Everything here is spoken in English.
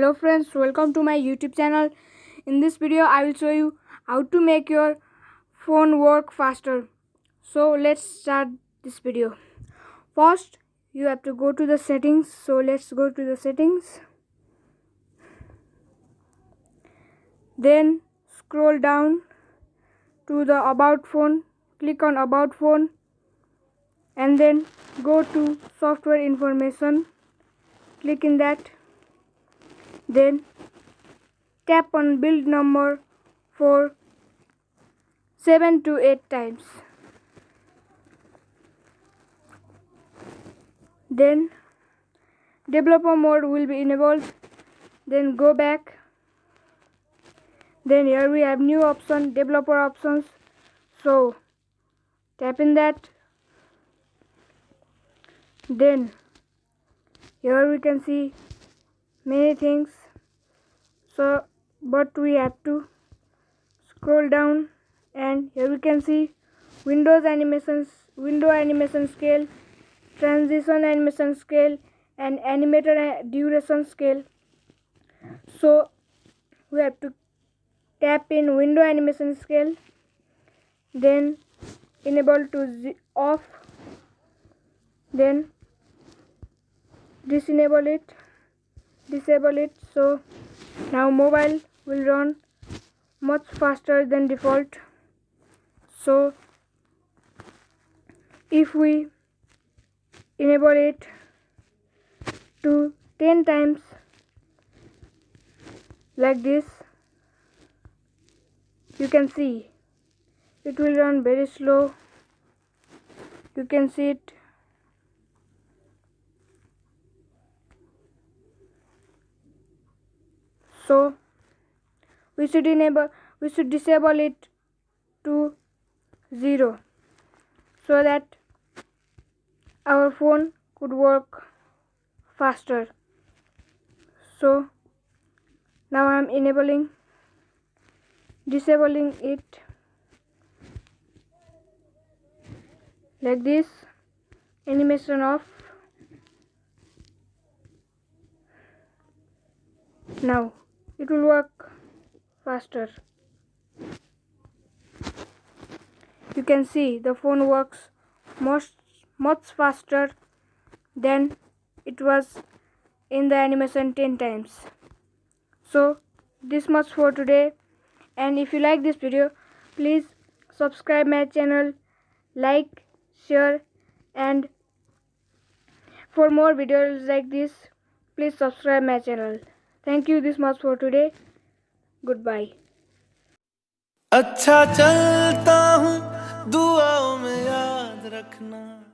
Hello friends, welcome to my YouTube channel. In this video I will show you how to make your phone work faster. So let's start this video. First you have to go to the settings. So let's go to the settings. Then scroll down to the about phone. Click on about phone and then go to software information. Click in that. Then tap on build number for 7 to 8 times. Then developer mode will be enabled. Then go back. Then here we have new option, developer options. So tap in that. Then here we can see many things. So but we have to scroll down and here we can see window animation scale, transition animation scale and animator duration scale. So we have to tap in window animation scale, then enable to off, then disable it. So now mobile will run much faster than default. So if we enable it to 10 times like this, you can see it will run very slow. You can see it. So we should disable it to 0 so that our phone could work faster. So now I am disabling it like this. Animation off. Now it will work faster. You can see the phone works much faster than it was in the animation 10 times. So this much for today, and if you like this video, please subscribe my channel, like, share, and for more videos like this, please subscribe my channel. Thank you this much for today. Goodbye. अच्छा चलता हूँ, दुआओं में याद रखना।